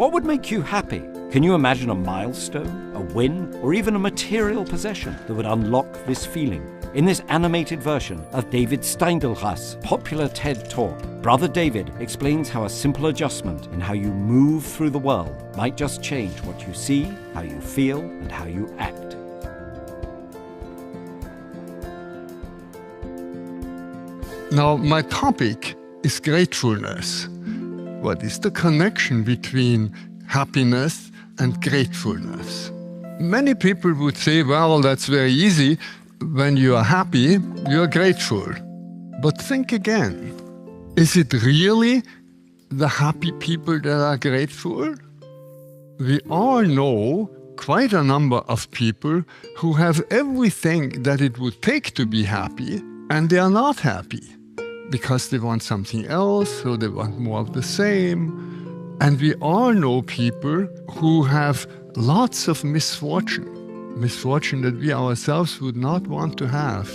What would make you happy? Can you imagine a milestone, a win, or even a material possession that would unlock this feeling? In this animated version of David Steindl-Ras' popular TED Talk, Brother David explains how a simple adjustment in how you move through the world might just change what you see, how you feel, and how you act. Now, my topic is gratefulness. What is the connection between happiness and gratefulness? Many people would say, well, that's very easy. When you are happy, you are grateful. But think again. Is it really the happy people that are grateful? We all know quite a number of people who have everything that it would take to be happy, and they are not happy because they want something else, or they want more of the same. And we all know people who have lots of misfortune that we ourselves would not want to have.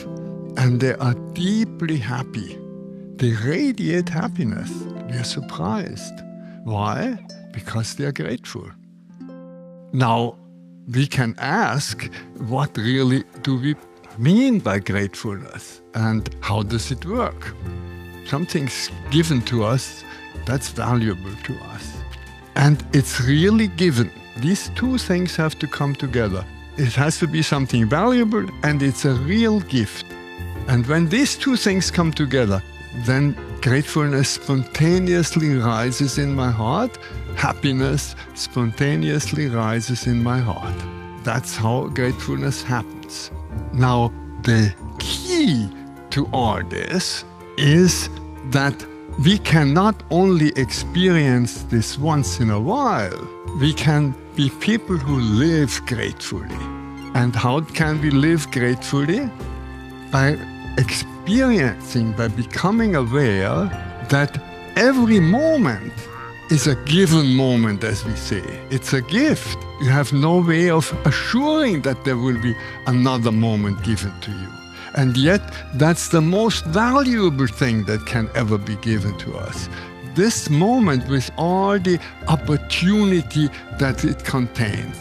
And they are deeply happy. They radiate happiness. We are surprised. Why? Because they are grateful. Now, we can ask, what really do we mean by gratefulness? And how does it work? Something's given to us that's valuable to us. And it's really given. These two things have to come together. It has to be something valuable, and it's a real gift. And when these two things come together, then gratefulness spontaneously rises in my heart. Happiness spontaneously rises in my heart. That's how gratefulness happens. Now, the key to all this is that we can not only experience this once in a while, we can be people who live gratefully. And how can we live gratefully? By experiencing, by becoming aware that every moment is a given moment, as we say. It's a gift. You have no way of assuring that there will be another moment given to you. And yet, that's the most valuable thing that can ever be given to us. This moment with all the opportunity that it contains.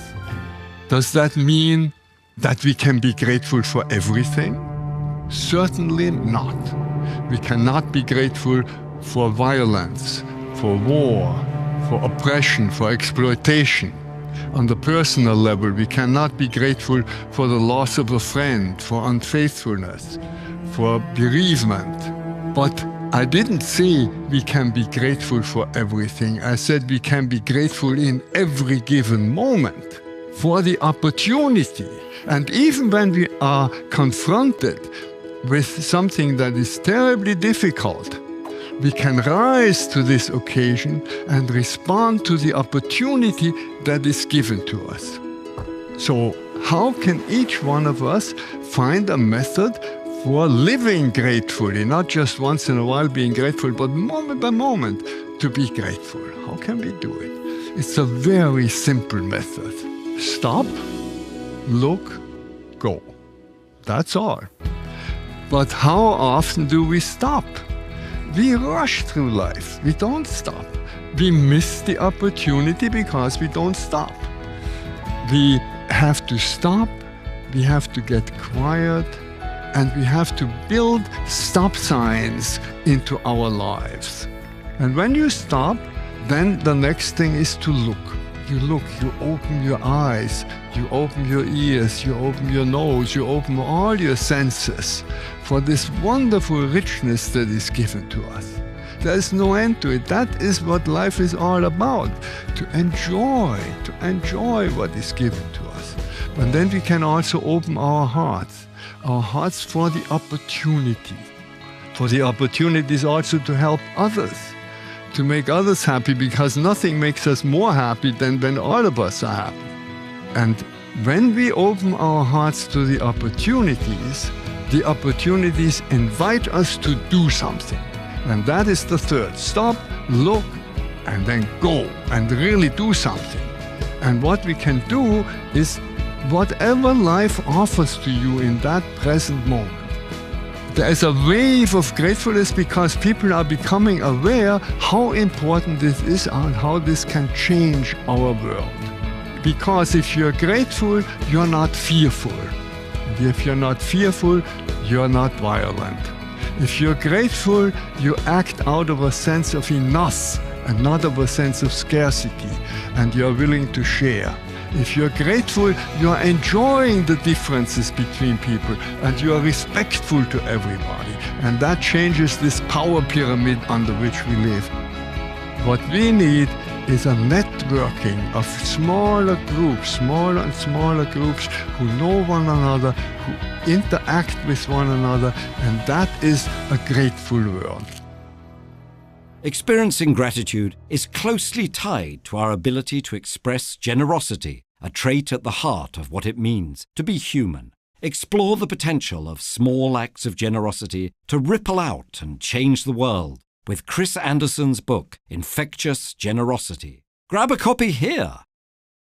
Does that mean that we can be grateful for everything? Certainly not. We cannot be grateful for violence, for war, for oppression, for exploitation. On the personal level, we cannot be grateful for the loss of a friend, for unfaithfulness, for bereavement. But I didn't say we can be grateful for everything. I said we can be grateful in every given moment for the opportunity. And even when we are confronted with something that is terribly difficult, we can rise to this occasion and respond to the opportunity that is given to us. So how can each one of us find a method for living gratefully, not just once in a while being grateful, but moment by moment to be grateful? How can we do it? It's a very simple method. Stop, look, go. That's all. But how often do we stop? We rush through life. We don't stop. We miss the opportunity because we don't stop. We have to stop, we have to get quiet, and we have to build stop signs into our lives. And when you stop, then the next thing is to look. You look, you open your eyes, you open your ears, you open your nose, you open all your senses for this wonderful richness that is given to us. There is no end to it. That is what life is all about, to enjoy what is given to us. And then we can also open our hearts for the opportunities also to help others, to make others happy, because nothing makes us more happy than when all of us are happy. And when we open our hearts to the opportunities invite us to do something. And that is the third. Stop, look, and then go and really do something. And what we can do is whatever life offers to you in that present moment. There is a wave of gratefulness because people are becoming aware how important this is and how this can change our world. Because if you're grateful, you're not fearful. And if you're not fearful, you're not violent. If you're grateful, you act out of a sense of enough and not of a sense of scarcity, and you're willing to share. If you're grateful, you're enjoying the differences between people and you are respectful to everybody. And that changes this power pyramid under which we live. What we need is a networking of smaller groups, smaller and smaller groups who know one another, who interact with one another, and that is a grateful world. Experiencing gratitude is closely tied to our ability to express generosity, a trait at the heart of what it means to be human. Explore the potential of small acts of generosity to ripple out and change the world with Chris Anderson's book, Infectious Generosity. Grab a copy here.